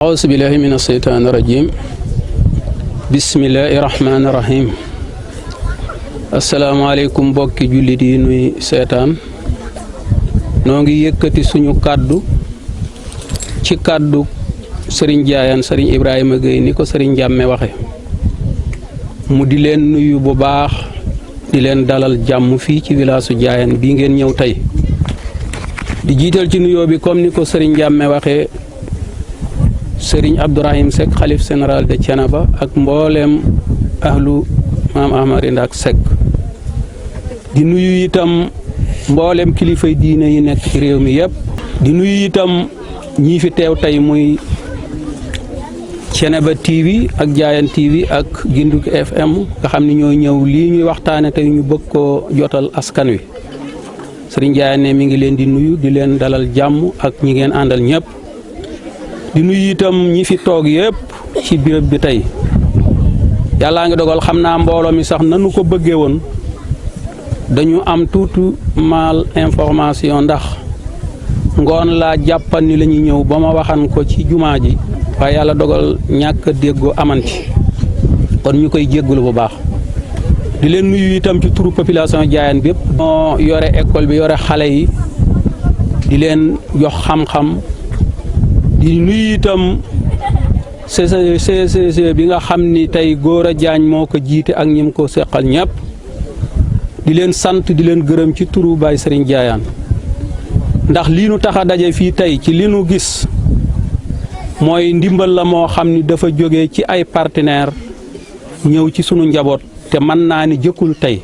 أعوذ بالله من الشيطان الرجيم بسم الله الرحمن الرحيم السلام عليكم bokki jullit yi nuy seetaan noo ngi yëkkati suñu kàddu ci kàddu Serigne Diayane Serigne Ibrahima Gueye ni ko Serigne Ndiame waxe mu di leen nuyu bu baax di leen dalal jàmm fii ci village su Diayane bii ngeen ñëw tey di jiital ci nuyoo bi comme ni ko Serigne Ndiame waxee Serigne Abdourahim Seck xalif général de Thiénaba ak mbooleem ahlu maam Ahmad Ndak Seck di nuyu itam mbooleem kilifay diine yi nekk ci réew mi yëpp di nuyu itam ñii fi teew tey muy Thiénaba TV ak Diayane TV ak Gindiku FM nga xam ne ñoo ñëw lii ñuy waxtaane tey ñu bëgg koo jotal askan wi Serigne Diayane mi ngi leen di nuyu di leen dalal jàmm ak ñi ngeen àndal ñëpp di nuyu itam ñi fi toog yëpp ci béréb bi tey yàllaa ngi dogal xam naa mbooloo mi sax nanu ko bëggee woon dañu am tuuti mal information ndax ngoon laa jàppan ni la ñuy ñëw ba ma waxan ko ci jumaa ji waaye yàlla dogal ñàkk déggoo amanti kon ñu koy jéggulu bu baax di leen nuyu itam ci turu population Diayane bépp moo yore école bi yore xale yi di leen jox xam-xam di nuyu itam CCC bi nga xam ni tey Gora Diagne moo ko jiite ak ñim ko seqal ñëpp di leen sant di leen gërëm ci turu Baye Serigne Diayane ndax lii nu tax a daje fii tey ci li nu gis mooy ndimbal la moo xam ni dafa jóge ci ay partenaires ñëw ci sunu njaboot te mën naa ni jëkkul tey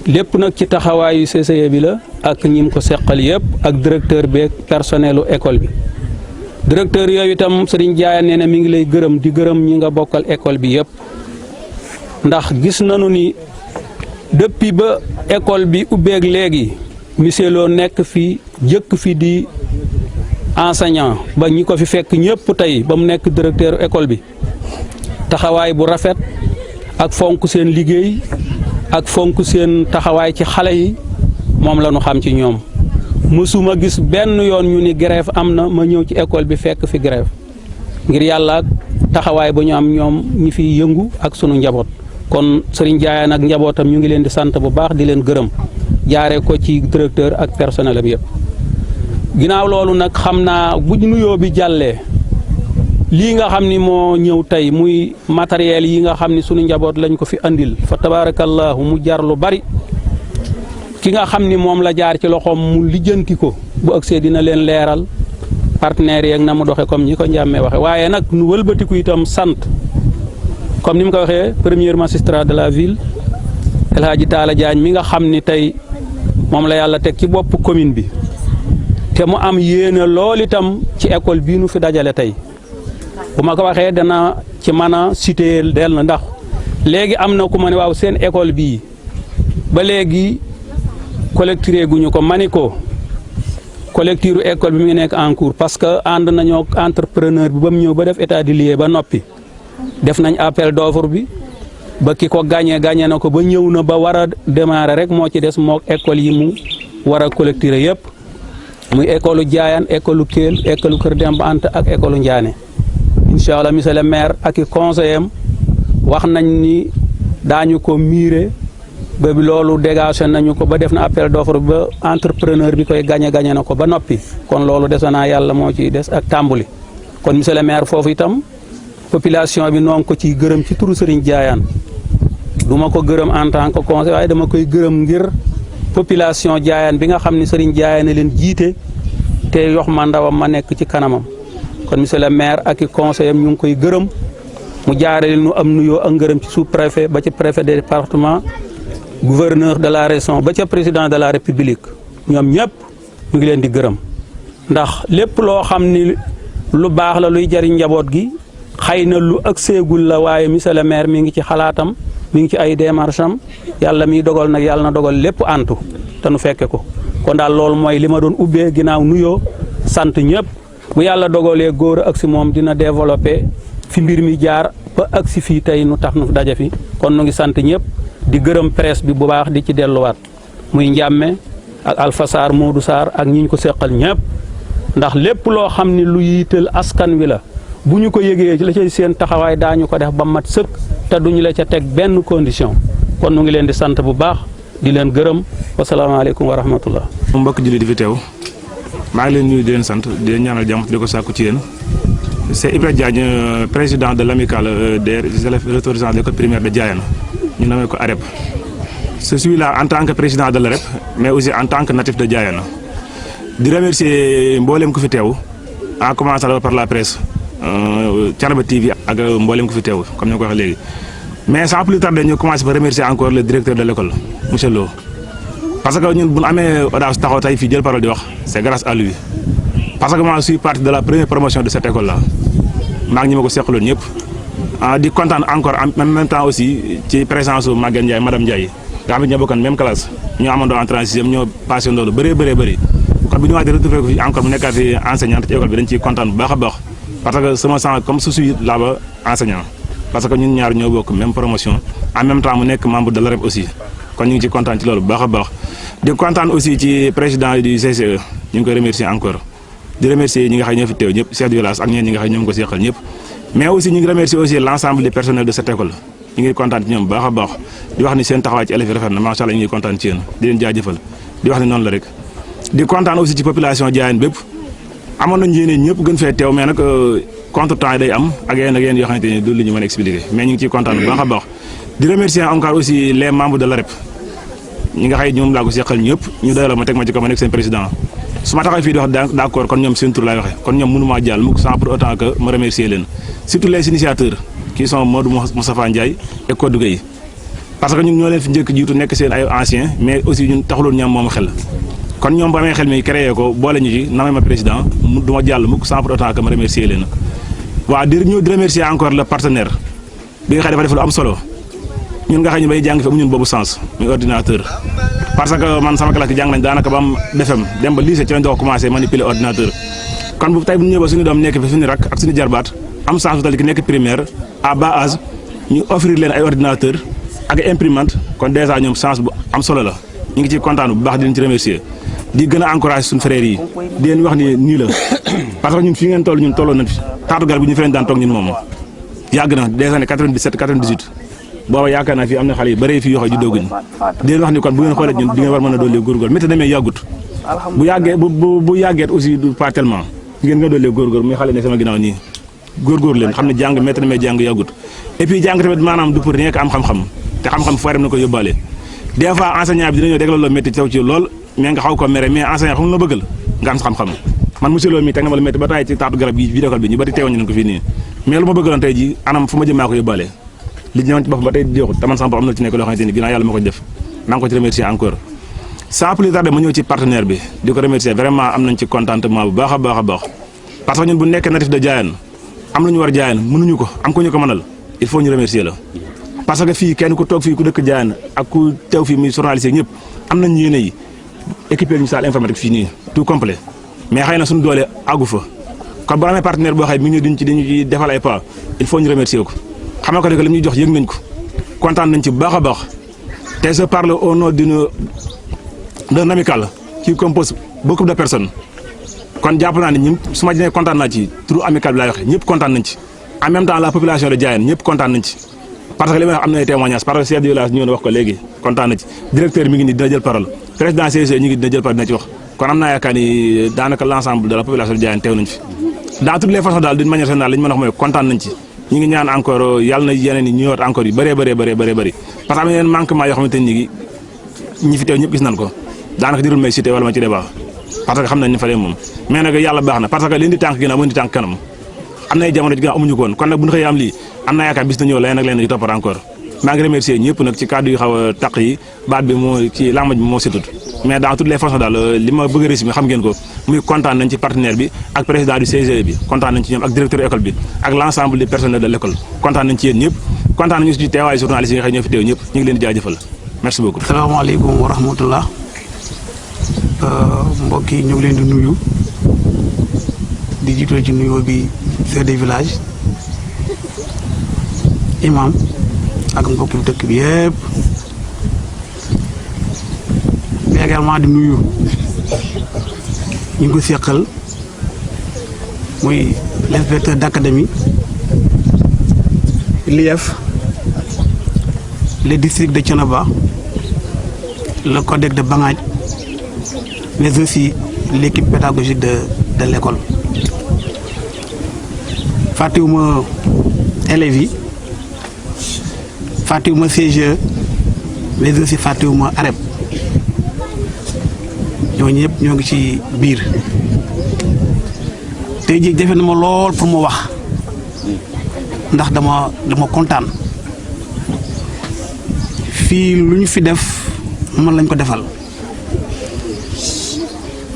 lépp nag ci taxawaayu CCE bi la ak ñim ko seqal yëpp ak directeur bi ak personnelu école bi directeur yooyu itam Serigne Diayane nee na mi ngi lay gërëm di gërëm ñi nga bokkal école bi yëpp ndax gis nañu ni depuis ba école bi ubbeeg léegi monsieur Lo nekk fi jëkk fi di enseignant ba ñi ko fi fekk ñëpp tey ba mu nekk directeur école bi taxawaay bu rafet ak fonk seen liggéey ak fonk seen taxawaay ci xale yi moom la ñu xam ci ñoom mësuma gis benn yoon ñu ni grève am na ma ñëw ci école bi fekk fi grève ngir yàlla ak taxawaay ba ñu am ñoom ñi fi yëngu ak sunu njaboot kon Serigne Diayane ak njabootam ñu ngi leen di sant bu baax di leen gërëm jaaree ko ci directeur ak personnel am yëpp ginnaaw loolu nag xam naa bu nuyoo bi jàllee lii nga xam ni moo ñëw tey muy matériel yi nga xam ni sunu njaboot lañ ko fi andil fa tabarakallahu mu jar lu bari ki nga xam ni moom la jaar ci loxoom mu lijjanti ko bu agsee dina leen leeral partenaires yeeg na mu doxe comme ñi ko Ndiame waxe waaye nag nu wëlbatiku itam sant comme ni mu ko waxee premier magistrat de la ville El Hadji Talla Diagne mi nga xam ni tey moom la yàlla teg ci bopp commune bi te mu am yéene lool itam ci école bii nu fi dajale tey bu ma ko waxee dana ci mën a citer del na ndax léegi am na ku ma ne waaw seen école bii ba léegi collecté guñu ko mani ko collecture école bi mu ngi nekk en cours parce que ànd nañoo entrepreneur bi ba mu ñëw ba def état des lieux ba noppi def nañ appel d'offre bi ba ki ko gagné na ko ba ñëw na ba war a démarrer rek moo ci des mook école yi mu war a collecter yëpp muy école Diayane école Kell école Kër Demba Anta ak école Ndiané incha allah monsieur le maire ak i conseiller am wax nañ ni daañu ko miire ba loolu dégagé nañu ko ba def na appel d'offre ba entrepreneur bi koy gagné na ko ba noppi kon loolu dese naa yàlla moo ci des ak tàmbuli kon monsieur le maire foofu itam population bi noo ngi ko ciy gërëm ci turu Serigne Diayane du ma ko gërëm en tant que conseiller waaye dama koy gërëm ngir population Diayane bi nga xam ne Serigne Diayane leen jiite te yox ma ndawam ma nekk ci kanamam kon monsieur le maire ak i conseiller am ñu ngi koy gërëm mu jaarale nu am nuyoo ak ngërëm ci sous-préfet ba ci préfet de département gouverneur de la région ba ca président de la république ñoom ñëpp ñu ngi leen di gërëm ndax lépp loo xam ni lu baax la luy jariñ njaboot gi xëy na lu ak seegul la waaye monsieur le maire mi ngi ci xalaatam mi ngi ci ay démarches am yàlla miy dogal nag yàlla na dogal lépp antu te nu fekke ko kon daal loolu mooy li ma doon ubbee ginnaaw nuyoo sant ñëpp bu yàlla dogalee góor a agsi moom dina développé fi mbir mi jaar ba agsi fii tey nu tax nu daje fi kon nu ngi sant ñëpp di gërëm presse bi bu baax di ci delluwaat muy Ndiame ak Alpha Sarr Modou Sarr ak ñi ñu ko seqal ñëpp ndax lépp loo xam ni lu yiital askan wi la bu ñu ko yëgee la cay seen taxawaay daañu ko def ba mat sëkk te duñu la ca teg benn condition kon nu ngi leen di sant bu baax di leen gërëm wasalaamaaleykum wa rahmatullah. mbokk jullit di fi teew maa ngi leen nuyu di leen sant di leen ñaanal jàmm di ko sàkku ci yéen c'est Ibrahima Diagne président de l'amicale des élèves retournant de l'école primaire de Diayane ñu nommé ko AREP. Je suis là en tant que président de l'AREP mais aussi en tant que natif de Diayane di remercier mboolem ku fi teew en commençant par la presse Thiénaba TV ak mboolem ku fi teew comme ni ko waxee léegi mais sans plus tarder ñu commencer par remercier encore le directeur de l'école monsieur Lo parce que ñun bu ñu amee audace taxaw tey fii jël parole di wax c'est grâce à lui parce que moi je suis partie de la première promotion de cette école là maa ngi ñi ma ko seqaloon ñëpp di kontaan encore en même temps aussi ci présence su Maguette Ndiaye madame Ndiaye nga xam ne ñoo bokkoon même classe ñoo amandoo en 36e ñoo passé loolu bëri kon bu ñu waxee retrouvé ko fi encore mu nekkaat fi enseignante ci école bi dañ ciy kontaan bu baax a baax parce que sama sang comme je suis là-bas enseignant parce que ñun ñaar ñoo bokk même promotion en même temps mu nekk membre de l'AREP aussi kon ñu ngi ci kontaan ci loolu bu baax a baax di kontaan aussi ci président du CCE ñu ngi koy remercier encore di remercier ñi nga xam ñoo fi teew ñëpp chef de village ak ñeen ñi nga xam ñoom ko seqal ñëpp mais aussi ñu ngi remercier aussi l'ensemble du personnel de cette école ñu ngi kontaan ci ñoom bu baax a baax di wax ni seen taxawaay ci élèves yi rafet na macha Allah ñu ngi kontaan ci yéen di leen jaajëfal di wax ni noonu la rek di kontaan aussi ci population Diayane bépp amoon nañu yéene ñëpp gën fee teew mais nag contretemps yi day am ak yéen yoo xamante ni du li ñu mën a expliquer mais ñu ngi ciy kontaan bu baax a baax di remercier encore aussi les membres de l'AREP ñi nga xëy ñoom laa ko seqal ñëpp ñu doyaloo ma teg ma ci ko ma nekk seen président su ma taxaw fii di wax d'accord kon ñoom seen tur laay waxee kon ñoom mënumaa jàll mukk sans pour autant que ma remercier leen surtout les initiateurs qui sont Modou Moustapha Ndiaye et Codou Gueye parce que ñun ñoo leen fi njëkk jiitu nekk seen ay anciens mais aussi ñun taxuloon ñoom moom xel kon ñoom bu amee xel mi créé ko boole ñu ci namay ma président du ma jàll mukk sans pour autant que ma remercier leen waaw di remercier encore le partenaire bi nga xam dafa def lu am solo ñun nga xam ne bay jàng fi amuñu boobu sens muy ordinateur parce que man sama classe jàng nañ daanaka ba am BFEM dem ba lycée ci lañ doog commencé manipuler ordinateur kon bu tey bu ñu ñëwee ba suñu doom nekk fi suñu rak ak suñu jarbaat am chance bu tal ki nekk primaire à bas âge ñu offrir leen ay ordinateur ak imprimante kon déjà ñoom chance bu am solo la ñu ngi ciy kontaan bu baax di leen ci remercier di gën a encourager suñu frères yi di leen wax ni nii la parce que ñun fii ngeen toll ñun tolloon nañ fi taatu garab bi ñu fi leen daan toog ñun moom yàgg na des années 97 98 booba yaakaar naa fii am na xale yu bëree fii yoo xam juddooguñ di leen wax ni kon bu ngeen xoolee ñun di ngeen war mën a dolli góorgóor métti demee yàggut bu yàggeet aussi du pas tellement ngeen nga dolli góorgóor muy xale ne sama ginnaaw nii góorgóor leen xam ne jàng métti demee jàng yàggut et puis jàng tamit maanaam du pour rien que am xam-xam te xam-xam foo dem na ko yóbbaale des fois enseignant bi dina ñëw dégg la métti taw ci lool mais nga xaw ko mere mais enseignant xam nga la bëggal nga am xam-xam man monsieur Lo mi teg na ma la métti ba taay ci taatu garab bi bi école bi ñu bari teewoon ñu ko fii nii mais lu ma bëggaloon tey ji anam fu ma jëm maa ko yóbbaale li ñëwoon ci bopp ba tey jeexut te man sama bopp am na ci nekk loo xamante ni ginnaaw yàlla ma ko def maa ngi ko ci remercier encore sans plus tarder ma ñëw ci partenaire bi di ko remercier vraiment am nañ ci contentement bu baax a baax a baax parce que ñun bu nekkee natif de Diayane am nañu war Diayane mënuñu ko am ko ñu ko mënal il faut ñu remercier la parce que fii kenn ku toog fii ku dëkk Diayane ak ku teew fii muy journaliste ñëpp am nañ yéene yi équipé ñu salle informatique fii nii tout complet mais xëy na suñu doole àggu fa kon bu amee partenaire boo xëy mi ngi diñu ci defal ay pas il faut ñu remercier ko xam nga ko ne li ñuy jox yëg nañ ko kontaan nañ ci bu baax a baax te je parle au nom d'un amical qui compose beaucoup de personnes kon jàpp naa ne ñun su ma nee kontaan naa ci turu amical bi laay waxee ñëpp kontaan nañ ci en même temps la population de Diayane ñëpp kontaan nañ ci parce que li may wax am na ay témoignages parce que chef de village ñëw na wax ko léegi kontaan na ci directeur mi ngi nii dina jël parole président CCE ñu ngi dina jël parole dina ci wax kon am naa yaakaar ni daanaka l'ensemble de la population de Diayane teew nañ fi dans toutes les façons daal d'une manière générale li ñu mën a wax mooy kontaan nañ ci ñu ngi ñaan encore yàlla na yeneen yi ñëwaat encore yu bëree parce que am na yeneen manquement yoo xamante ni ñi fi teew ñëpp gis nañ ko daanaka dirul may cité wala ma ci débat parce que xam nañ ni fa moom mais nag yàlla baax na parce que li indi tànk ginnaaw moo indi tànk kanam am na ay jamono ji ginnaaw amuñu ko woon kon nag bu ñu xëyee am lii am naa yaakaar bis na ñëw leen ak leen di toppat encore maa ngi remercier ñëpp nag ci kàddu yu xaw a taq yi baat bi moo ci làmbañ bi moo setut mais dans toutes les façons daal li ma bëgg a résumer xam ngeen ko muy kontaan nañ ci partenaire bi ak président du CGE bi kontaan nañ ci ñoom ak directeur école bi ak l'ensemble du personnel de l'école kontaan nañ ci yéen ñëpp kontaan nañu ci teewaayu journalistes yi nga xam ñoo fi teew ñëpp ñu ngi leen di jaajëfal merci beaucoup. asalaamaaleykum wa rahmatullah mbokk yi ñu ngi leen di nuyu di jiital ci nuyoo bi chef de village imam ak mbokki dëkk bi yëpp mais également di nuyu ñu ngi ko seqal muy l'inspecteur d'académie, l'IEF, le district de Thiénaba, le codec de Bangadj, mais aussi l'équipe pédagogique de l'école. Fàttewuma élèves yi, fàttewuma CGE, mais aussi fàttewuma AREP. ñooñu ñëpp ñoo ngi ci biir tey jii jafe na ma lool pour mu wax ndax dama kontaan fii lu ñu fi def man lañ ko defal.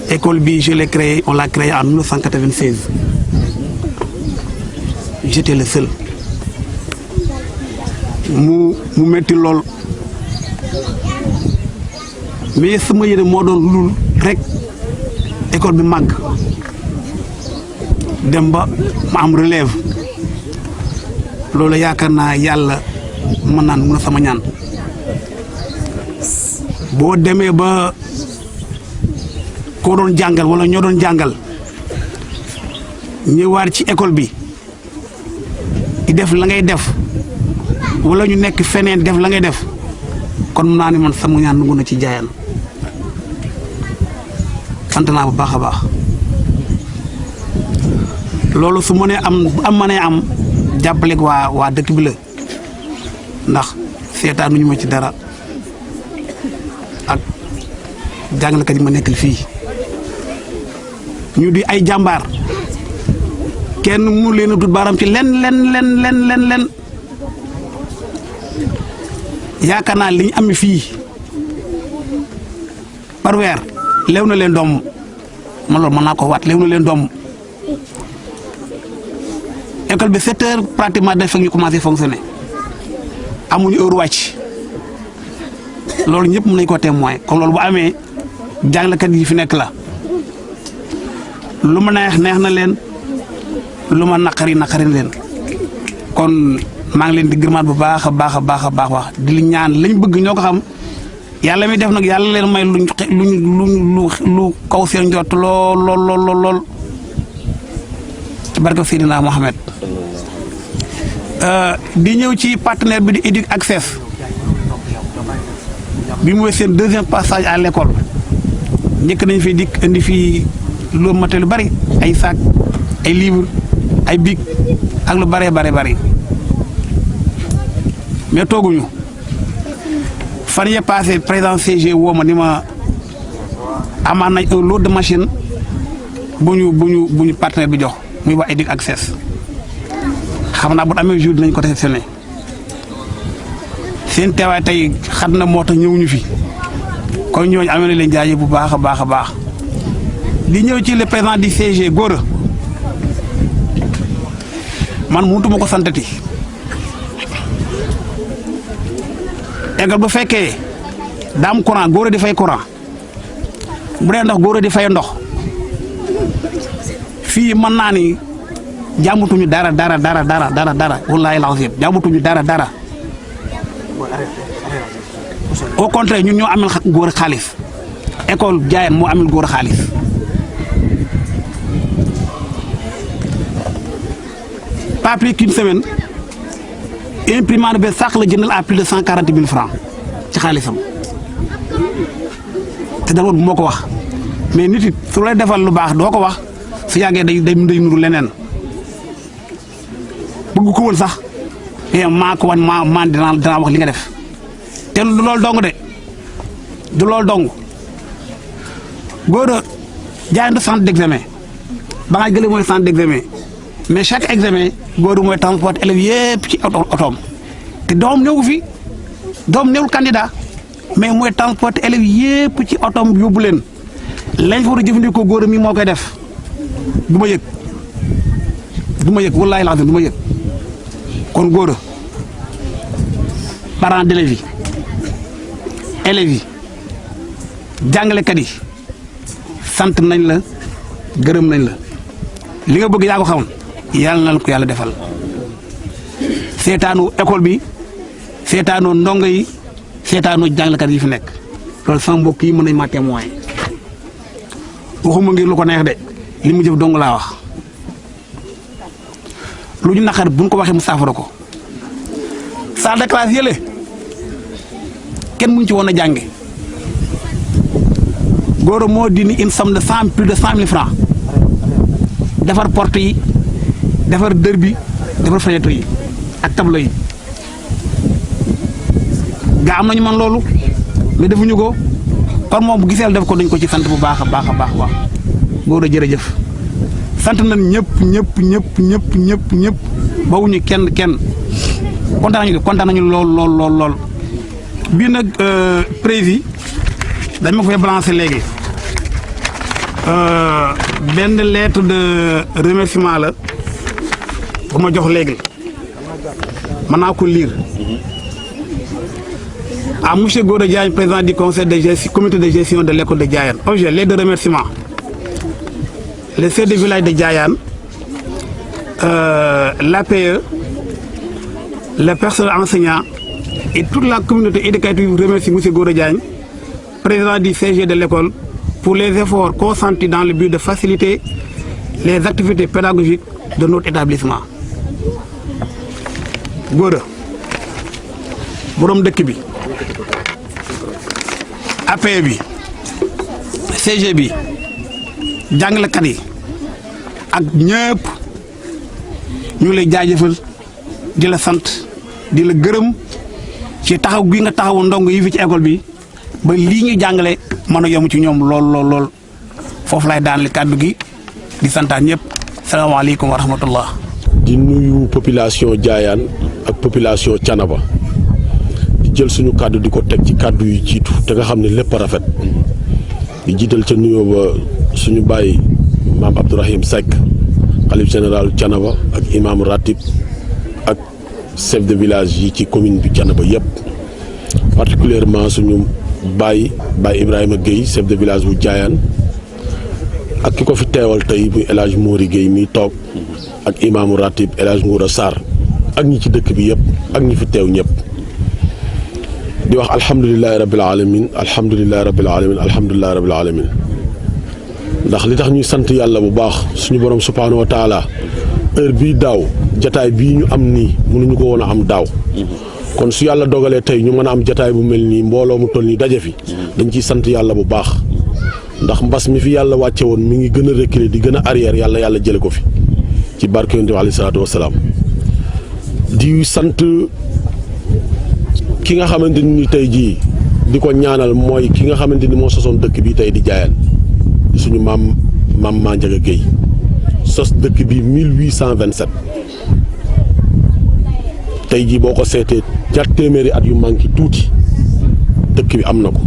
École bi on l'a créée en 1996. J'étais le seul. mu metti lool mais sama yéene moo doon lul rek école bi màgg dem ba ma am relève loolu yaakaar naa yàlla mën naan mun a sama ñaan boo demee ba koo doon jàngal wala ñoo doon jàngal ñëwaat ci école bi di def la ngay def wala ñu nekk feneen def la ngay def kon mun naa ne man sama ñaan nungu na ci Diayane sant naa bu baax a baax loolu su mënee am jàppaleeg waa dëkk bi la ndax seetaanuñu ma ci dara ak jàngalekat yi ma nekkal fii ñu di ay jàmbaar kenn mu leen a dut baaram ci len yaakaar naa li ñu am fii par weer lew na leen doom man loolu mën naa ko waat lew na leen doom école bi 7 heures pratiquement day fekk ñu commencé fonctionner amuñu heure wàcc loolu ñëpp mën nañu ko témoin comme loolu bu amee jàngalekat yi fi nekk la lu ma neex na leen lu ma naqari na leen kon maa ngi leen di gërëmaat bu baax a baax wax di li ñaan lañ bëgg ñoo ko xam yàlla mi def nag yàlla leen may lu kaw seen njott lool ci barke Seydina Mohamed di ñëw ci partenaire bi di Éduc Access bi mooy seen deuxième passage à l'école njëkk nañ fi dikk indi fii lu matériel lu bari ay sac ay livre ay bic ak lu bari mais tooguñu fan yee passé président CG woo ma ni ma amaan nañ un lot de machine bu ñu partenaire bi jox muy wax Éduc Access xam naa bu amee jour dinañ ko réceptionné seen teewaay tey xat na moo tax ñëwuñu fi kon ñooñu amee na leen jaajëf bu baax a baax di ñëw ci le président du CG Gora man mënutuma ko santati égal bu fekkee daa am courant Gora di fay courant bu dee ndox Gora di fay ndox fii mën naa ni jàmbutuñu dara wallaahi lazim jàmbutuñu dara au contraire ñun ñoo amel Gora xaalis école Diayane moo amel Gora xaalis pas plus qu'une semaine imprimante bi sax la jëndal à plus de 140 000 francs ci xaalisam te dara moo ko wax mais nit it su lay defal lu baax doo ko wax su yàggee day nuru leneen bëgg ko woon sax maa ko wan maa dinaa wax li nga def te du loolu dong Gora Diayane du centre d'examen ba nga gële mooy centre d'examen mais chaque examen Gora mooy transporter élèves yëpp ci otoom te doom ñëw fi doom ñëwul candidat mais mooy transporter élèves yëpp ci otoom yóbbu leen lañ fa war a jëfandikoo Gora mi moo koy def du ma yëg wallaahi laa du ma yëg kon Gora parents d'élèves yi élèves yi jàngalekat yi sant nañ la gërëm nañ la li nga bëgg yaa ko xam yàlla na ko yàlla defal seetaanu école bi seetaanu ndongo yi seetaanu jàngalekat yi fi nekk loolu sama mbokk yi mën nañ maa témoin waxuma ngir lu ko neex de li mu jëf dong laa wax lu ñu naqar buñ ko waxee mu saafara ko salle de classe yële kenn muñ ci woon a jànge góor moo dindi une somme de plus de 100 000 francs defar porte yi defar dër bi defar fenêtre yi ak tableau yi gaa am nañu man loolu mais defuñu ko kon moom bu giseel def ko dañ ko ci sant bu baax a baax a baax wax góor a jërëjëf sant nañ ñëpp bawuñu kenn kontaan nañu lool bii nag prési dañ ma ko fay balancer léegi benn lettre de remerciement la bu ma jox léegi mën naa ko lire à monsieur Gora Diagne, président du conseil de gestion, comité de gestion de l'école de Diayane. Objet, lettre de remerciement. Le chef de village de Diayane, l'APE, le personnel enseignant et toute la communauté éducative remercie monsieur Gora Diagne, président du CG de l'école, pour les efforts consentis dans le but de faciliter les activités pédagogiques de notre établissement. Gora, borom dëkk bi, APE bi, CG bi, jàngalekat yi ak ñëpp ñu lay jaajëfal di la sant di la gërëm ci taxaw gi nga taxawu ndongo yi fi ci école bi ba lii ñu jàngale mën a yomb ci ñoom lool foofu lay daan li kàddu gi di santaan ñëpp salaamaaleykum wa rahmatullah. di nuyu population Diayane ak population Thiénaba di jël suñu kàddu di ko teg ci kàddu yu jiitu te nga xam ne lépp a rafet di jiital ca nuyoo ba suñu bàyyi maam Abdourahim Seck xalif général Thiénaba ak imam ratib ak chef de village yi ci commune bi Thiénaba yëpp particulièrement suñu Baye Ibrahima Gueye chef de village bu Diayane ak ki ko fi teewal tey muy El Hadj Mori Gueye mi toog ak imaamu ratib El Hadj Ngoura Sarr ak ñi ci dëkk bi yëpp ak ñi fi teew ñëpp di wax alhamdulilahi rabbil alamin alhamdulilahi rabbil alamin alhamdulilahi rabbil alamin ndax li tax ñuy sant yàlla bu baax suñu borom subhaanahu wa taala heure bii daaw jataay bii ñu am nii mënuñu ko woon a am daaw kon su yàlla dogalee tey ñu mën a am jataay bu mel nii mbooloo mu toll nii daje fi dañ ciy sant yàlla bu baax ndax mbas mi fi yàlla wàcce woon mi ngi gën a reculer di gën a arrière yàlla jële ko fi ci barke yonent bi alayhi salaatu wasalaam di sant ki nga xamante ni tey jii di ko ñaanal mooy ki nga xamante ni moo sosoon dëkk bi tey di Diayane di suñu maam Mandiaga Gueye sos dëkk bi 1827 tey jii boo ko seetee ñaar téeméeri at yu manqué tuuti dëkk bi am na ko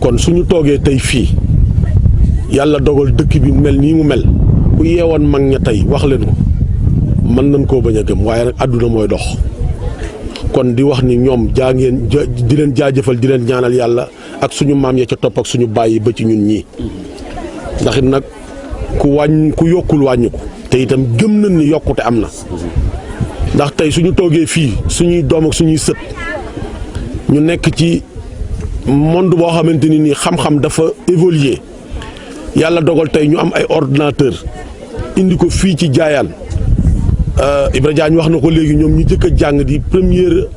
kon suñu toogee tey fii yàlla dogal dëkk bi mel nii mu mel ku yeewoon mag ña tey wax leen ko mën nañ koo bañ a gëm waaye nag àdduna mooy dox kon di wax ni ñoom di leen jaajëfal di leen ñaanal yàlla ak suñu maam ya ca topp ak suñu bàyyi ba ci ñun ñii ndax it nag ku yokkul wàññi ko te itam gëm nañ ni yokkute am na ndax tey suñu toogee fii suñuy doom ak suñuy sët ñu nekk ci monde boo xamante ni nii xam-xam dafa évoluer yàlla dogal tey ñu am ay ordinateur indi ko fii ci Diayane Ibra Diagne wax na ko léegi ñoom ñu jëkk a jàng di première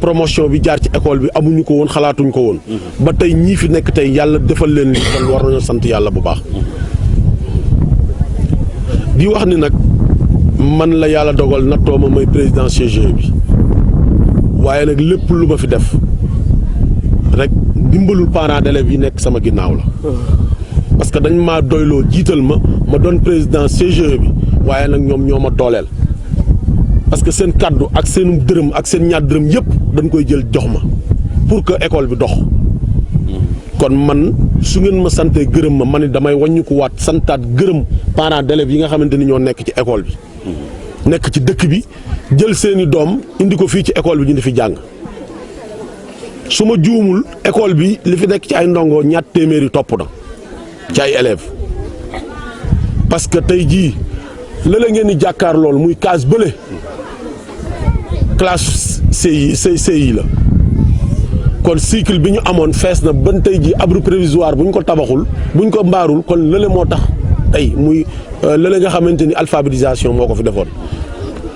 promotion bi jaar ci école bi amuñu ko woon xalaatuñ ko woon ba tey ñii fi nekk tey yàlla defal leen li kon war nañoo sant yàlla bu baax di wax ni nag man la yàlla dogal nattoo ma may président CGE bi waaye nag lépp lu ma fi def rek dimbalul parents d'élèves yi nekk sama ginnaaw la parce que dañ maa doyloo jiital ma doon président CGE bi waaye nag ñoom ñoo ma dooleel parce que seen kaddu ak seen dërëm ak seen ñaar dërëm yëpp dañ koy jël jox ma pour que école bi dox kon man su ngeen ma santee gërëm ma man damay wàññi ko waat santaat gërëm parents d'élèves yi nga xamante ni ñoo nekk ci école bi nekk ci dëkk bi jël seeni doom indi ko fii ci école bi ñu di fi jàng su ma juumul école bi li fi nekk ci ay ndongo ñaat téeméeri topp na ci ay élèves parce que tey jii lële ngeen di jàkkaar loolu muy case bële classe CI la kon cycle bi ñu amoon fees na ban tey jii abri provisoire bu ñu ko tabaxul bu ñu ko mbaarul kon lële moo tax tey muy lële nga xamante ni alphabétisation moo ko fi defoon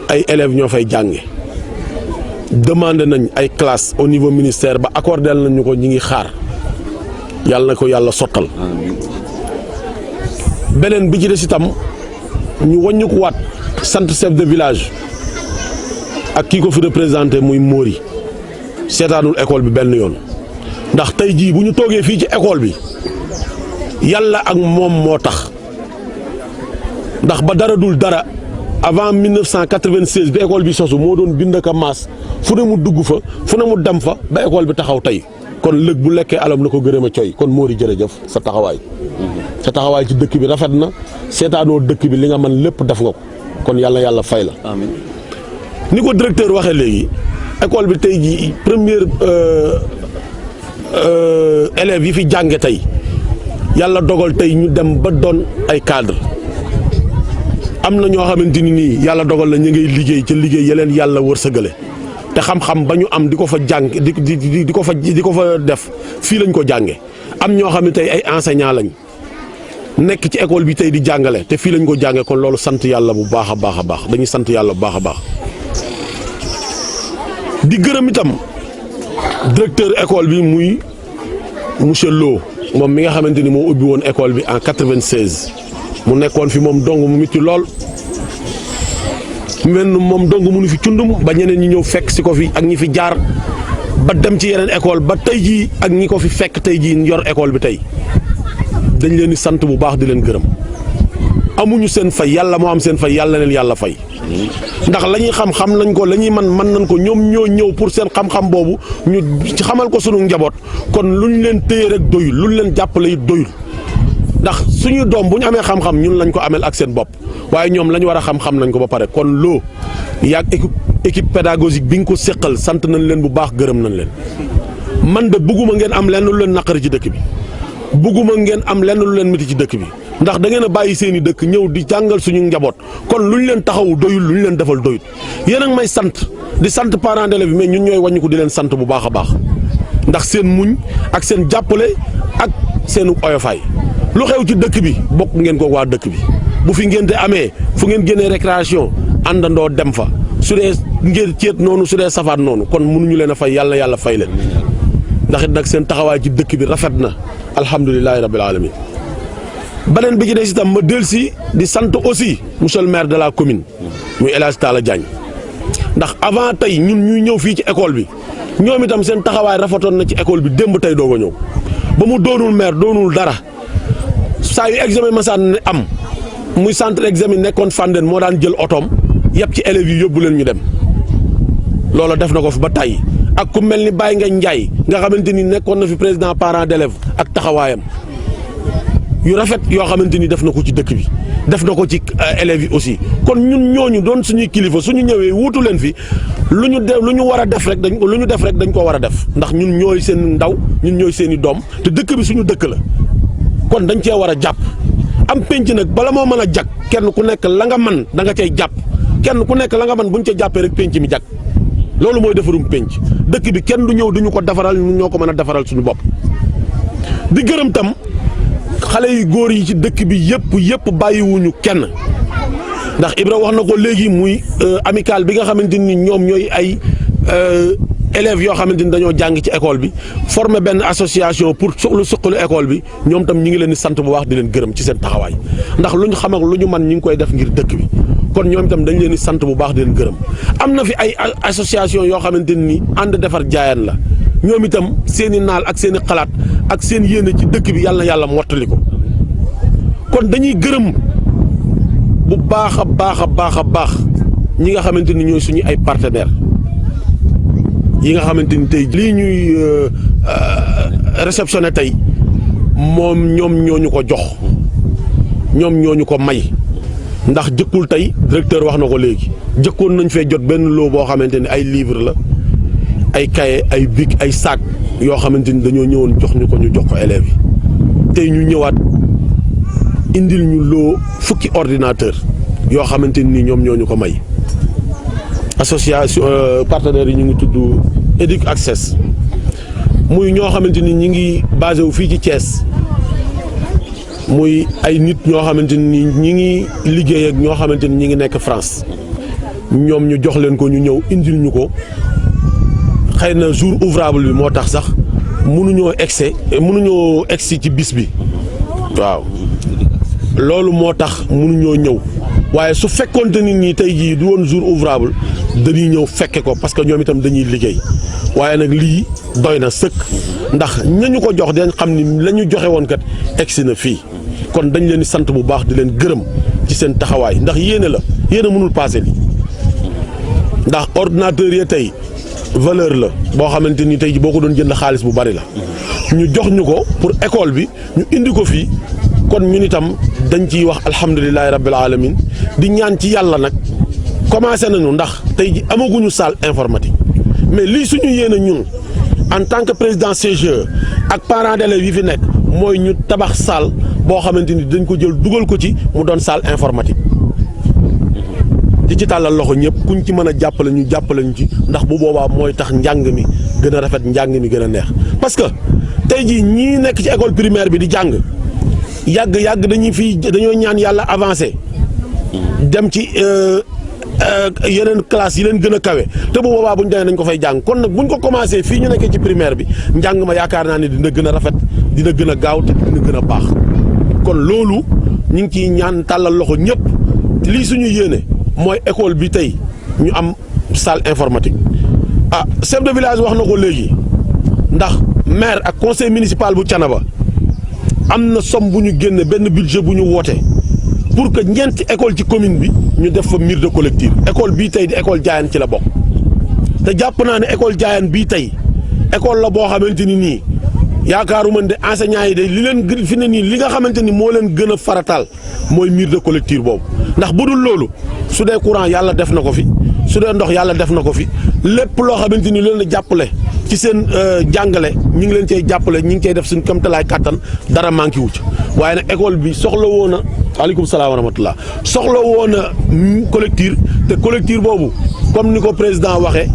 ay élèves ñoo fay jànge demandé nañ ay classe au niveau ministère ba accordé nañ ñu ko ñi ngi xaar yàlla na ko yàlla sottal. beneen bi ci des itam ñu wàññi ko waat sant chef de village ak kii ko fi représenté muy Mori seetaanul école bi benn yoon ndax tey jii bu ñu toogee fii ci école bi yàlla ak moom moo tax ndax ba dara dul dara avant 1996 bi école bi sosu moo doon bind ka maas fu ne mu dugg fa fu ne mu dem fa ba école bi taxaw tey kon lëg bu lekkee alam na ko gërëm a coy kon Mori jërëjëf sa taxawaay ci dëkk bi rafet na seetaanoo dëkk bi li nga mën lépp def nga ko kon yàlla fay la. amiin ni ko directeur waxee léegi école bi tey jii première élèves yi fi jànge tey yàlla dogal tey ñu dem ba doon ay cadre am na ñoo xamante ni nii yàlla dogal na ñu ngay liggéey ca liggéey yeleen yàlla wërsëgale te xam-xam ba ñu am di ko fa jàng di ko fa def fii lañ ko jànge am ñoo xam ne tey ay enseignant lañ nekk ci école bi tey di jàngale te fii lañ ko jànge kon loolu sant yàlla bu baax a baax a baax dañuy sant yàlla bu baax a baax di gërëm itam directeur école bi muy monsieur Lo moom mi nga xamante ni moo ubbi woon école bi en 96 mu nekkoon fi moom dong mu mitti lool moom dong mu nu fi cundum ba ñeneen ñi ñëw fekk si ko fi ak ñi fi jaar ba dem ci yeneen école ba tey jii ak ñi ko fi fekk tey jii yor école bi tey dañ leen di sant bu baax di leen gërëm amuñu seen fay yàlla moo am seen fay yàlla leen yàlla fay ndax la ñuy xam nañ ko la ñuy mën nañ ko ñoom ñoo ñëw pour seen xam-xam boobu ñu xamal ko sunu njaboot kon luñ leen téye rek doyul luñ leen jàppale it doyul ndax suñu doom bu ñu amee xam-xam ñun lañ ko amel ak seen bopp waaye ñoom la ñu war a xam-xam nañ ko ba pare kon loo yaag équipe pédagogique bi nga ko séqal sant nañ leen bu baax gërëm nañ leen man de bëgguma ngeen am lenn lu leen naqari ci dëkk bi bëgguma ngeen am lenn lu leen miti ci dëkk bi ndax da ngeen a bàyyi seen i dëkk ñëw di jàngal suñu njaboot kon lu ñu leen taxawu doyul lu ñu leen defal doyul yéen a ngi may sant di sant parents d'élèves bi mais ñun ñooy wàññi ko di leen sant bu baax a baax ndax seen muñ ak seen jàppale ak seen oyofaay lu xew ci dëkk bi bokk ngeen ko waa dëkk bi bu fi ngeen te amee fu ngeen génnee récréation àndandoo dem fa su dee ngeen ceet noonu su dee safaat noonu kon mënuñu leen a fay yàlla fay leen ndax it nag seen taxawaay ci dëkk bi rafet na alhamdulilahi rabbil alamin beneen bi ci des itam ma dellusi di sant aussi monsieur le maire de la commune muy El Hadj Talla Diagne ndax avant tey ñun ñuy ñëw fii ci école bi ñoom itam seen taxawaay rafetoon na ci école bi démb tey doog a ñëw ba mu doonul maire doonul dara saa yu examen masaan ne am muy centre examen nekkoon Fandène moo daan jël otoom yëpp ci élèves yi yóbbu leen ñu dem loola def na ko fi ba tey ak ku mel ni Baye Ngagne Ndiaye nga xamante ni nekkoon na fi président parent d'élèves ak taxawaayam yu rafet yoo xamante ni def na ko ci dëkk bi def na ko ci élèves yi aussi kon ñun ñooñu doon suñuy kilifa suñu ñëwee wuutu leen fi lu ñu war a def rek lu ñu def rek dañ ko war a def ndax ñun ñooy seen ndaw ñun ñooy seen i doom te dëkk bi suñu dëkk la kon dañ cee war a jàpp am penc nag bala moo mën a jag kenn ku nekk la nga man da nga cay jàpp kenn ku nekk la nga man buñ ca jàppee rek penc mi jag loolu mooy defarum penc dëkk bi kenn du ñëw duñu ko defaral ñun ñoo ko mën a defaral suñu bopp di gërëm tam xale yu góor yi ci dëkk bi yëpp bàyyiwuñu kenn ndax Ibra wax na ko léegi muy amical bi nga xamante ni ñoom ñooy ay élèves yoo xamante ni dañoo jàng ci école bi former benn association pour lu suqalu école bi ñoom tam ñi ngi leen di sant bu baax di leen gërëm ci seen taxawaay ndax lu ñu xam ak lu ñu man ñi ngi koy def ngir dëkk bi kon ñoom itam dañ leen di sant bu baax di leen gërëm am na fi ay association yoo xamante ni ànd defar jaayaan la ñoom itam seen i naal ak seen i xalaat ak seen yéene ci dëkk bi yàlla mottali ko kon dañuy gërëm bu baax a baax ñi nga xamante ni ñooy suñu ay partenaires yi nga xamante ni tey lii ñuy réceptionné tey moom ñoom ñooñu ko jox ñoom ñooñu ko may ndax jëkkul tey directeur wax na ko léegi jëkkoon nañ fee jot benn loo boo xamante ni ay livre la ay cahier ay bic ay sac yoo xamante ni dañoo ñëwoon jox ñu jox ko élèves yi tey ñu ñëwaat indil ñu loo fukki ordinateur yoo xamante ni ñoom ñoo ñu ko may association partenaires yi ñu ngi tudd Educ Access muy ñoo xamante ni ñi ngi basé wu fii ci Thiès muy ay nit ñoo xamante ni ñi ngi liggéey ak ñoo xamante ni ñi ngi nekk France ñoom ñu jox leen ko ñu ñëw indil ñu ko xëy na jour ouvrable bi moo tax sax mënuñoo egsi ci bis bi waaw loolu moo tax mënuñoo ñëw waaye su fekkoonte nit ñi tey jii du woon jour ouvrable dañuy ñëw fekke ko parce que ñoom itam dañuy liggéey waaye nag lii doy na sëkk ndax ñañu ko jox dañ xam ni la ñu joxe woon kat egsi na fii kon dañ leen di sant bu baax di leen gërëm ci seen taxawaay ndax yéene la yéene mënul passé lii ndax ordinateur yi tey valeur la boo xamante ni tey ji boo ko doon jënd xaalis bu bari la ñu jox ñu ko pour école bi ñu indi ko fii kon ñun itam dañ ciy wax alhamdulilahi rabbil alamin di ñaan ci yàlla nag commencé nañu ndax tey ji amaguñu salle informatique mais lii suñu yéene ñun en tant que président CGE ak parents d'élèves yi fi nekk mooy ñu tabax salle boo xamante ni dañ ko jël dugal ko ci mu doon salle informatique di ci tàllal loxo ñëpp kuñ ci mën a jàppale ñu ci ndax bu boobaa mooy tax njàng mi gën a rafet njàng mi gën a neex parce que tey jii ñii nekk ci école primaire bi di jàng yàgg dañoo ñaan yàlla avancé dem ci yeneen classe yi leen gën a kawe te bu boobaa bu ñu demee nañ ko fay jàng kon nag buñ ko commencé fii ñu nekkee ci primaire bi njàng ma yaakaar naa ne dina gën a rafet dina gën a gaaw te dina gën a baax kon loolu ñu ngi ciy ñaan tàllal loxo ñëpp lii suñu yéene mooy école bi tey ñu am salle informatique chef de village wax na ko léegi ndax maire ak conseil municipal bu Thiénaba am na somme bu ñu génne benn budget bu ñu woote pour que ñeenti école ci commune bi ñu def fa mur de collectif école bii tey di école Diayane ci la bokk te jàpp naa ne école Diayane bii tey école la boo xamante ni nii yaakaaruma ne enseignants yi de li leen fi ne nii li nga xamante ni moo leen gën a farataal mooy mur de collectif boobu ndax bu dul loolu su dee courant yàlla def na ko fi su dee ndox yàlla def na ko fi lépp loo xamante ni leen a jàppale ci seen jàngale ñi ngi leen cey jàppale ñi ngi cey def suñ kamtalaay kàttan dara manqué wu ci waaye nag école bi soxla woon na waaleykum salaam wa rahmatullah soxla woon na collectif te collectif boobu comme ni ko président waxee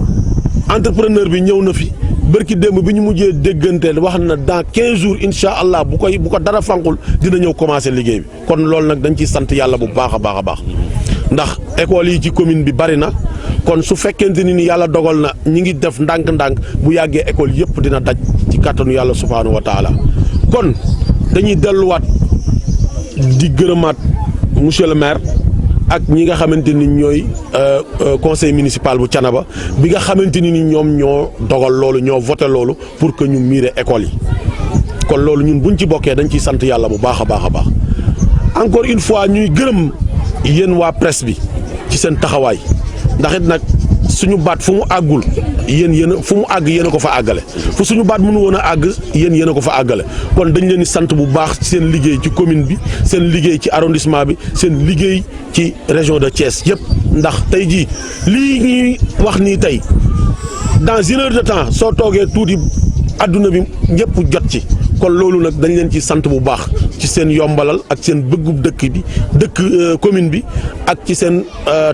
entrepreneur bi ñëw na fi bërki démb bi ñu mujjee dégganteel wax na dans 15 jours incha allah bu ko dara fanqul dina ñëw commencé liggéey bi kon loolu nag dañ ciy sant yàlla bu baax a baax a baax ndax école yi ci commune bi bari na kon su fekkente ni yàlla dogal na ñi ngi def ndànk-ndànk bu yàggee école yëpp dina daj ci kàttanu yàlla subhaanahu wa taala kon dañuy delluwaat di gërëmaat monsieur le maire ak ñi nga xamante ni ñooy conseil municipal bu Thiénaba bi nga xamante ni ñoom ñoo dogal loolu ñoo voté loolu pour que ñu miire école yi kon loolu ñun buñ ci bokkee dañ ciy sant yàlla bu baax a baax a baax encore une fois ñuy gërëm yéen waa presse bi ci seen taxawaay ndax it nag suñu baat fu mu àggul yéen fu mu àgg yéen a ko fa àggale fu suñu baat mënu woon a àgg yéen a ko fa àggale kon dañ leen di sant bu baax ci seen liggéey ci commune bi seen liggéey ci arrondissement bi seen liggéey ci région de Thiès yëpp ndax tey jii lii ñuy wax nii tey dans une heure de temps soo toogee tuuti adduna bi ñëpp jot ci kon loolu nag dañ leen ci sant bu baax ci seen yombalal ak seen bëggub dëkk commune bi ak ci seen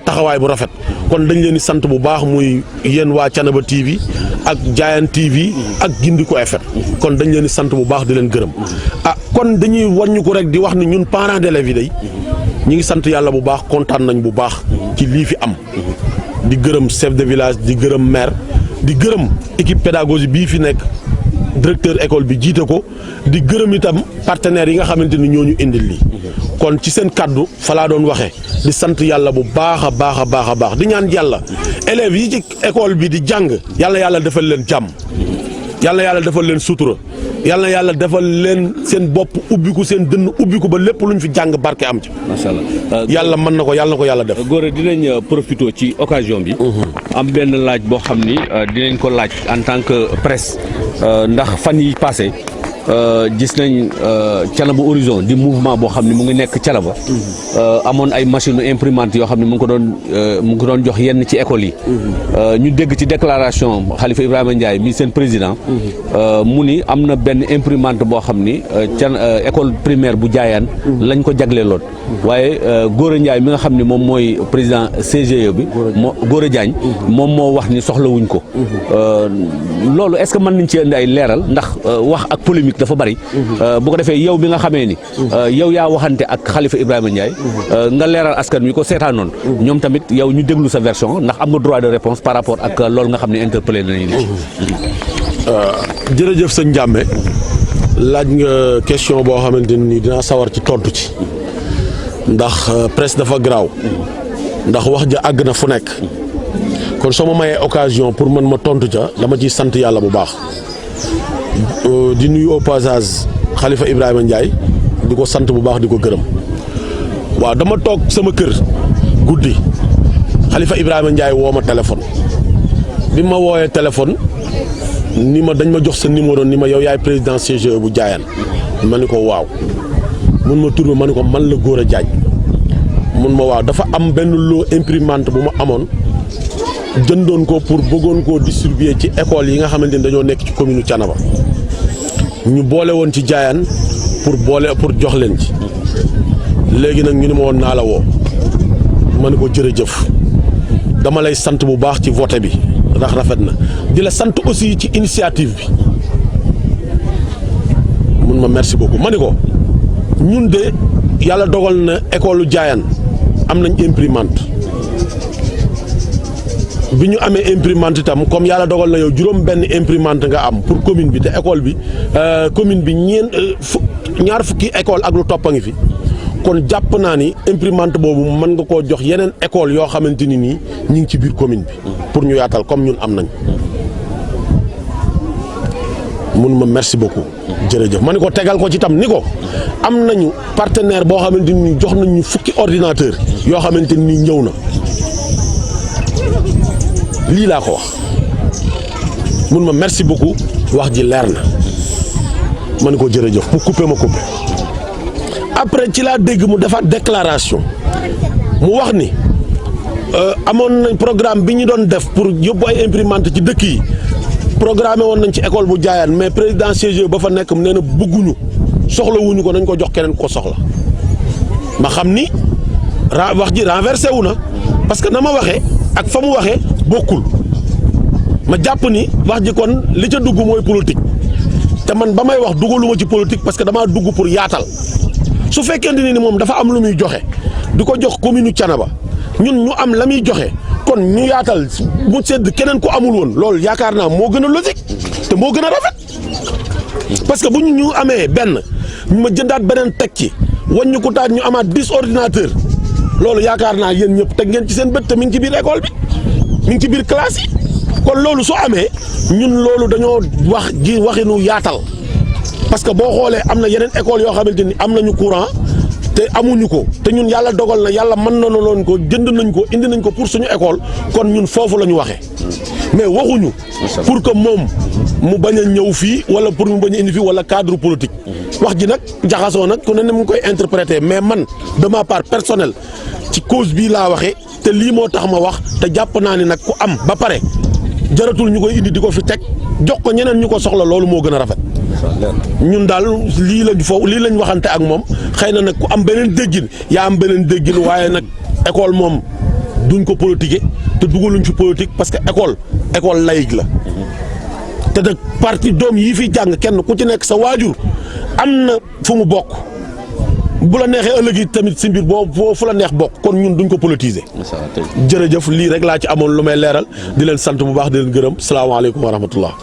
taxawaay bu rafet kon dañ leen di sant bu baax muy yéen waa Thiénaba TV ak Diayane TV ak Gindiko FM kon dañ leen di sant bu baax di leen gërëm kon dañuy wàññi ko rek di wax ni ñun parents d'élèves yi day ñi ngi sant yàlla bu baax kontaan nañ bu baax ci lii fi am di gërëm chef de village di gërëm maire di gërëm équipe pédagogique bii fi nekk directeur école bi jiite ko di gërëm itam partenaires yi nga xamante ni ñoo ñu indil lii kon ci seen kaddu fa laa doon waxee di sant yàlla bu baax a baax a baax a baax di ñaan yàlla élèves yi ci école bi di jàng yàlla defal leen jàmm yàlla defal leen sutura yàlla defal leen seen bopp ubbiku seen dënn ubbiku ba lépp luñ fi jàng barke am ci. macha allah yàlla mën na ko yàlla def. Gora dinañ profité ci occasion bi. am benn laaj boo xam ni dinañ ko laaj en tant que presse ndax fan yi passé gis nañ Thiénaba Horizon di mouvement boo xam ne mu ngi nekk Thiénaba amoon ay machine imprimante yoo xam ne mu ngi ko doon jox yenn ci école yi ñu dégg ci déclaration Khalifa Ibrahima Ndiaye mi seen président mu ni am na benn imprimante boo xam ni école primaire bu Diayane lañ ko jagleeloon waaye Gora Ndiaye mi nga xam ne moom mooy président CGE bi Gora Diagne moom moo wax ni soxlawuñ ko loolu est-ce que mën nañ ci indi ay leeral ndax wax ak polémique dafa bari bu ko defee yow bi nga xamee ni yow yaa waxante ak Khalifa Ibrahima Ndiaye nga leeral askan wi ko seetaanoon ñoom tamit yow ñu déglu sa version ndax am nga droit de réponse par rapport ak loolu nga xam ne interpellé nañu ni jërëjëf sëñ Ndiamé laaj nga question boo xamante ni dinaa sawar ci tontu ci ndax presse dafa garaaw ndax wax ja àgg na fu nekk kon soo ma mayee occasion pour man ma tontu ca dama ciy sant yàlla bu baax di nuyu au passage Khalifa Ibrahima Ndiaye di ko sant bu baax di ko gërëm waaw dama toog sama kër guddi Khalifa Ibrahima Ndiaye woo ma téléphone bi ma wooyee téléphone ni ma dañ ma jox sa numéro ni ma yow yaay président CGE bu Diayane ma ni ko waaw mun ma tur ma ni ko man la Gora Diagne mun ma waaw dafa am benn lot imprimante bu ma amoon jëndoon ko pour bëggoon koo distribuer ci école yi nga xamante ni dañoo nekk ci commune Thiénaba ñu boole woon ci Diayane pour jox leen ci léegi nag ñu ni ma woon naa la woo ma ni ko jërëjëf dama lay sant bu baax ci vote bi ndax rafet na di la sant aussi ci initiative bi mun ma merci beaucoup ma ni ko ñun de yàlla dogal na école Diayane am nañ imprimante bi ñu amee imprimante itam comme yàlla dogal na yow juróom benn imprimante nga am pour commune bi te école bi commune bi ñaar fukki école ak lu topp a ngi fi kon jàpp naa ni imprimante boobu mën nga koo jox yeneen école yoo xamante ni nii ñu ngi ci biir commune bi pour ñu yaatal comme ñun am nañ mun ma merci beaucoup jërëjëf ma ni ko tegal ko ci tam ni ko am nañu partenaire boo xamante ni jox nañ ñu fukki ordinateur yoo xamante ni ñëw na lii laa ko wax mun ma merci beaucoup wax ji leer na ma ni ko jërëjëf mu coupé ma coupé après ci laa dégg mu defaat déclaration mu wax ni amoon nañ programme bi ñu doon def pour yóbbu ay imprimante ci dëkk yi programmé woon nañ ci école bu Diayane mais président CGE ba fa nekk mu nee na bëgguñu soxlawuñu ko nañ ko jox keneen ko soxla ma xam ni wax ji renversé wu na parce que na ma waxee ak fa mu waxee bokkul ma jàpp ni wax ji kon li ca dugg mooy politique te man ba may wax dugaluma ci politique parce que damaa dugg pour yaatal su fekkente ni moom dafa am lu muy joxe di ko jox commune Thiénaba ñun ñu am la muy joxe kon ñu yaatal mu sedd keneen ku amul woon loolu yaakaar naa moo gën a logique te moo gën a rafet parce que bu ñu amee benn ñu ma jëndaat beneen teg ci wàññi ko taat ñu amaat 10 ordinateur loolu yaakaar naa yéen ñëpp teg ngeen ci seen bët te mi ngi ci biir école bi mi ngi ci biir classe yi kon loolu su amee ñun loolu dañoo wax ji waxinu yaatal parce que boo xoolee am na yeneen école yoo xamante ni am nañu courant te amuñu ko te ñun yàlla dogal na yàlla mën na loon ko jënd nañ ko indi nañ ko pour suñu école kon ñun foofu la ñu waxee mais waxuñu pour que moom mu bañ a ñëw fii wala pour mu bañ a indi fii wala cadre politique wax ji nag jaxasoo nag ku ne mu ngi koy interpréter mais man de ma part personnelle ci cause bii laa waxee te lii moo tax ma wax te jàpp naa ni nag ku am ba pare jaratul ñu koy indi di ko fi teg jox ko ñeneen ñu ko soxla loolu moo gën a rafet ñun daal lii lañ waxante ak moom xëy na nag ku am beneen déggin yaa am beneen déggin waaye nag école moom duñ ko politiquer te dugaluñ ci politique parce que école laïque la te nag parti doom yi fi jàng kenn ku ci nekk sa waajur am na fu mu bokk bu la neexee ëllëg yi tamit si mbir boo fu la neex bokk kon ñun duñ ko politiser. jërëjëf lii rek laa ci amoon lu may leeral di leen sant bu baax di leen gërëm salaamaaleykum wa rahmatullah